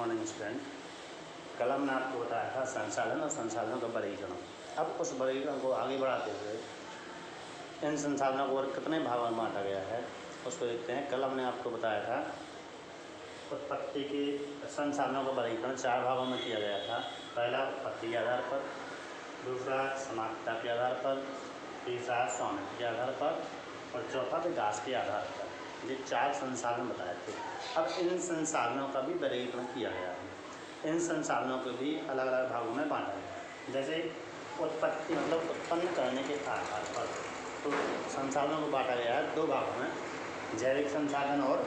Morning student. कल हमने आपको बताया था संसाधन और संसाधनों का वर्गीकरण। अब उस वर्गीकरण को आगे बढ़ाते हुए इन संसाधनों को और कितने भागों में बांटा गया है उसको देखते हैं। कल हमने आपको बताया था उत्पत्ति के संसाधनों का वर्गीकरण 4 भागों में किया गया था। पहला उत्पत्ति के आधार पर, दूसरा समाप्तता के आधार पर, तीसरा स्वामित्व के आधार पर और चौथा विकास के आधार पर। ये 4 संसाधन बताए थे। अब इन संसाधनों का भी वर्गीकरण किया गया है। इन संसाधनों को भी अलग अलग भागों में बांटा गया। जैसे उत्पत्ति मतलब उत्पन्न करने के आधार पर, तो संसाधनों को बांटा गया है 2 भागों में, जैविक संसाधन और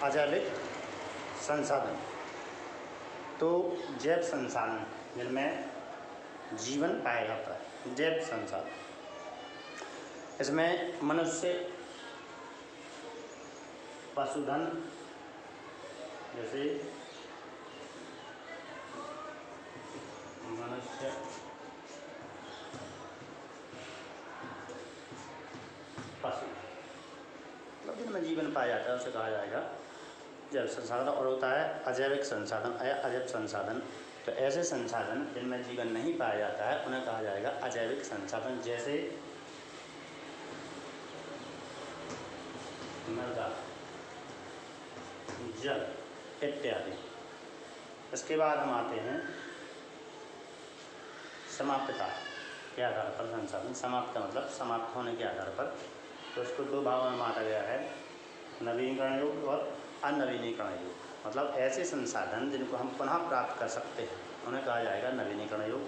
अजैविक संसाधन। तो जैव संसाधन जिनमें जीवन पाया जाता है, जैव संसाधन, इसमें मनुष्य, पशुधन जैसे मनुष्य, पशु मतलब जिनमें जीवन पाया जाता है उसे कहा जाएगा जैव संसाधन। और होता है अजैविक संसाधन या अजैव संसाधन। तो ऐसे संसाधन जिनमें जीवन नहीं पाया जाता है उन्हें कहा जाएगा अजैविक संसाधन, जैसे मृदा, जल इत्यादि। इसके बाद हम आते हैं समाप्तता के आधार पर संसाधन। समाप्त का मतलब समाप्त होने के आधार पर। तो इसको 2 भागों में बांटा गया है, नवीनीकरण योग्य और अनवीनीकरण योग्य। मतलब ऐसे संसाधन जिनको हम पुनः प्राप्त कर सकते हैं उन्हें कहा जाएगा नवीनीकरण योग्य,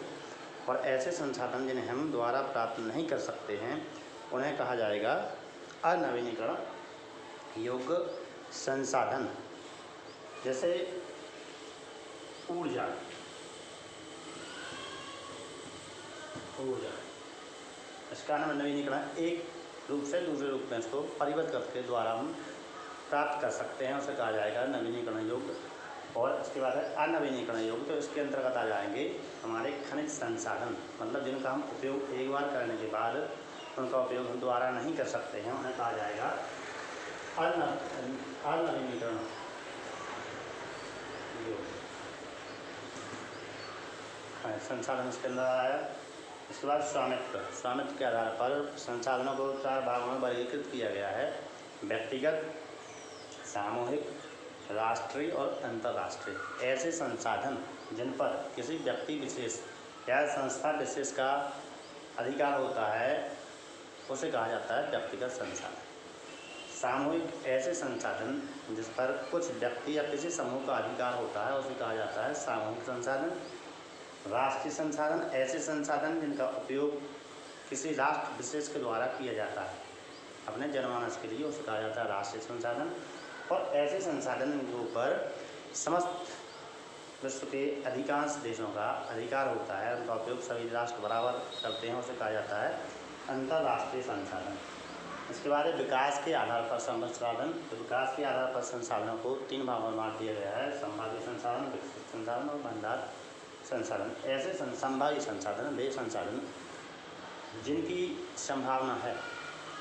और ऐसे संसाधन जिन्हें हम दोबारा प्राप्त नहीं कर सकते हैं उन्हें कहा जाएगा अनवीनीकरण योग्य संसाधन। जैसे ऊर्जा, इसका नाम नवीनीकरण। एक रूप से दूसरे रूप में इसको परिवर्तित करके द्वारा हम प्राप्त कर सकते हैं, उसे कहा जाएगा नवीनीकरण योग्य। और इसके बाद है अनवीनीकरण योग्य। तो इसके अंतर्गत आ जाएंगे हमारे खनिज संसाधन, मतलब जिनका हम उपयोग एक बार करने के बाद उनका उपयोग हम दोबारा नहीं कर सकते हैं, उन्हें कहा जाएगा अनवीनीकरण संसाधन। इसके अंदर आया। इसके बाद स्वामित्व के आधार पर संसाधनों को 4 भागों में वर्गीकृत किया गया है, व्यक्तिगत, सामूहिक, राष्ट्रीय और अंतर्राष्ट्रीय। ऐसे संसाधन जिन पर किसी व्यक्ति विशेष या संस्था विशेष का अधिकार होता है उसे कहा जाता है व्यक्तिगत संसाधन। सामूहिक ऐसे संसाधन जिस पर कुछ व्यक्ति या किसी समूह का अधिकार होता है उसे कहा जाता है सामूहिक संसाधन। राष्ट्रीय संसाधन ऐसे संसाधन जिनका उपयोग किसी राष्ट्र विशेष के द्वारा किया जाता है अपने जनमानस के लिए, उसे कहा जाता है राष्ट्रीय संसाधन। और ऐसे संसाधन के ऊपर समस्त विश्व के अधिकांश देशों का अधिकार होता है, उनका उपयोग सभी राष्ट्र बराबर करते हैं, उसे कहा जाता है अंतर्राष्ट्रीय संसाधन। इसके बाद विकास के आधार पर संसाधन। तो विकास के आधार पर संसाधनों को 3 भागों में बांट दिया गया है, संभाव्य संसाधन, विकसित संसाधन और भंडार संसाधन। ऐसे संभाव्य संसाधन वे संसाधन जिनकी संभावना है,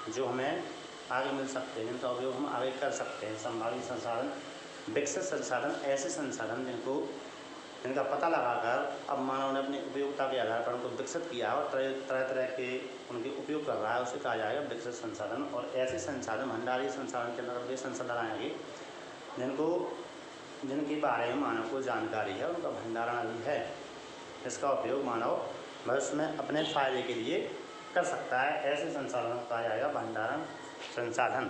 जो हमें आगे मिल सकते हैं, जिनका उपयोग हम आगे कर सकते हैं, संभावित संसाधन। विकसित संसाधन ऐसे संसाधन जिनका पता लगाकर अब मानव ने अपनी उपयोगिता के आधार पर उनको विकसित किया और तरह तरह के उनके उपयोग कर रहा है, उसे कहा जाएगा विकसित संसाधन। और ऐसे संसाधन भंडारीय संसाधन के अंदर वे संसाधन आएंगे जिनके बारे में मानव को जानकारी है, उनका भंडारण अभी है, इसका उपयोग मानव भविष्य में अपने फायदे के लिए कर सकता है। ऐसे संसाधनों को कहा जाएगा भंडारण संसाधन।